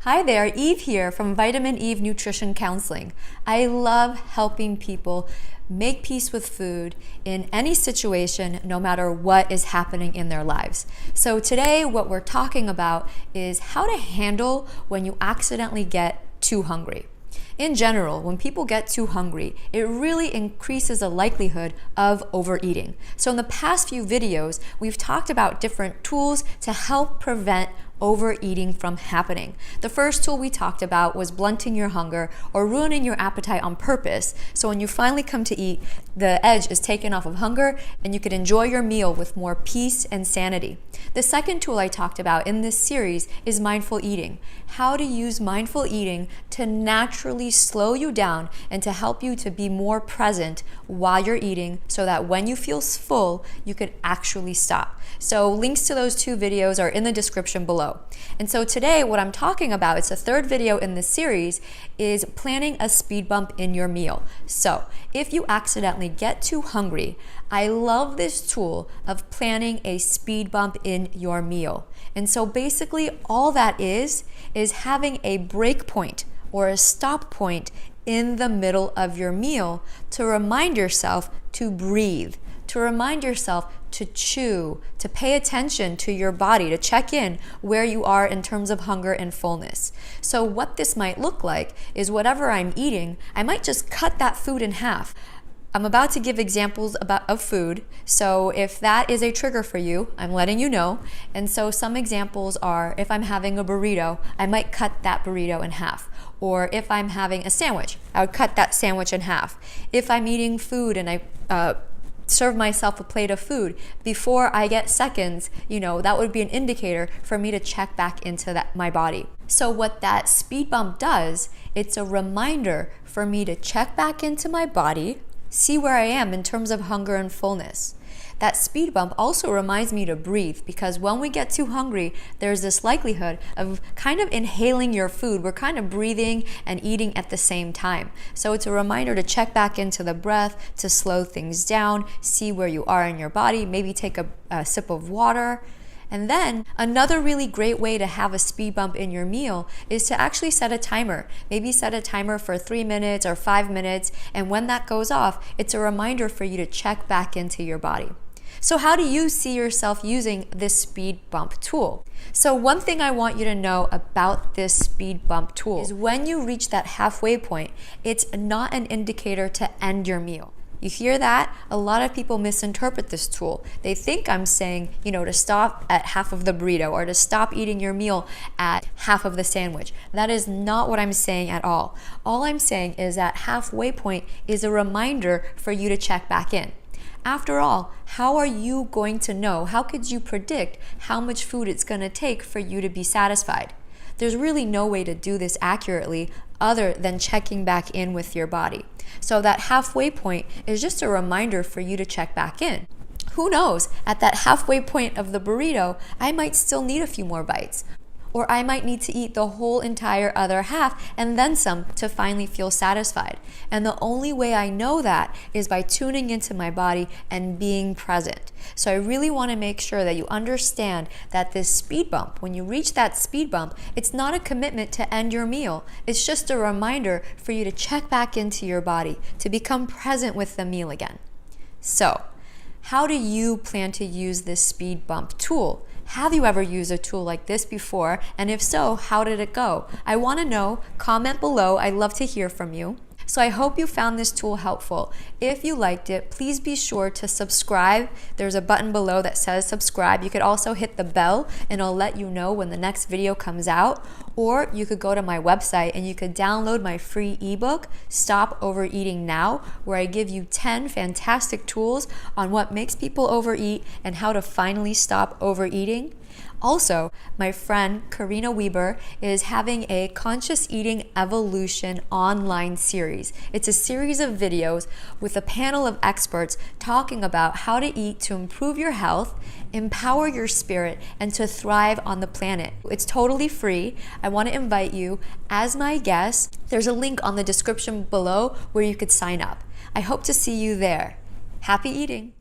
Hi there, Eve here from Vitamin Eve Nutrition Counseling. I love helping people make peace with food in any situation, no matter what is happening in their lives. So today what we're talking about is how to handle when you accidentally get too hungry. In general, when people get too hungry, it really increases the likelihood of overeating. So in the past few videos, we've talked about different tools to help prevent overeating from happening. The first tool we talked about was blunting your hunger or ruining your appetite on purpose. So when you finally come to eat, the edge is taken off of hunger and you could enjoy your meal with more peace and sanity. The second tool I talked about in this series is mindful eating. How to use mindful eating to naturally slow you down and to help you to be more present while you're eating so that when you feel full, you could actually stop. So links to those two videos are in the description below. And so today what I'm talking about, it's the third video in this series, is planning a speed bump in your meal. So if you accidentally get too hungry, I love this tool of planning a speed bump in your meal. And so basically all that is having a break point or a stop point in the middle of your meal to remind yourself to breathe, to remind yourself to chew, to pay attention to your body, to check in where you are in terms of hunger and fullness. So what this might look like is whatever I'm eating, I might just cut that food in half. I'm about to give examples of food, so if that is a trigger for you, I'm letting you know. And so some examples are, if I'm having a burrito, I might cut that burrito in half. Or if I'm having a sandwich, I would cut that sandwich in half. If I'm eating food and I serve myself a plate of food, before I get seconds, that would be an indicator for me to check back into my body. So what that speed bump does, it's a reminder for me to check back into my body, see where I am in terms of hunger and fullness. That speed bump also reminds me to breathe, because when we get too hungry, there's this likelihood of kind of inhaling your food. We're kind of breathing and eating at the same time. So it's a reminder to check back into the breath, to slow things down, see where you are in your body, maybe take a sip of water. And then another really great way to have a speed bump in your meal is to actually set a timer. Maybe set a timer for 3 minutes or 5 minutes, and when that goes off, it's a reminder for you to check back into your body. So how do you see yourself using this speed bump tool? So one thing I want you to know about this speed bump tool is when you reach that halfway point, it's not an indicator to end your meal. You hear that? A lot of people misinterpret this tool. They think I'm saying, to stop at half of the burrito or to stop eating your meal at half of the sandwich. That is not what I'm saying at all. All I'm saying is that halfway point is a reminder for you to check back in. After all, how are you going to know? How could you predict how much food it's going to take for you to be satisfied? There's really no way to do this accurately other than checking back in with your body. So that halfway point is just a reminder for you to check back in. Who knows, at that halfway point of the burrito, I might still need a few more bites. Or I might need to eat the whole entire other half and then some to finally feel satisfied. And the only way I know that is by tuning into my body and being present. So I really want to make sure that you understand that this speed bump, when you reach that speed bump, it's not a commitment to end your meal. It's just a reminder for you to check back into your body, to become present with the meal again. So, how do you plan to use this speed bump tool? Have you ever used a tool like this before? And if so, how did it go? I want to know. Comment below. I'd love to hear from you. So I hope you found this tool helpful. If you liked it, please be sure to subscribe. There's a button below that says subscribe. You could also hit the bell and it'll let you know when the next video comes out. Or you could go to my website and you could download my free ebook, Stop Overeating Now, where I give you 10 fantastic tools on what makes people overeat and how to finally stop overeating. Also, my friend Karina Weber is having a Conscious Eating Evolution online series. It's a series of videos with a panel of experts talking about how to eat to improve your health, empower your spirit, and to thrive on the planet. It's totally free. I want to invite you as my guest. There's a link on the description below where you could sign up. I hope to see you there. Happy eating!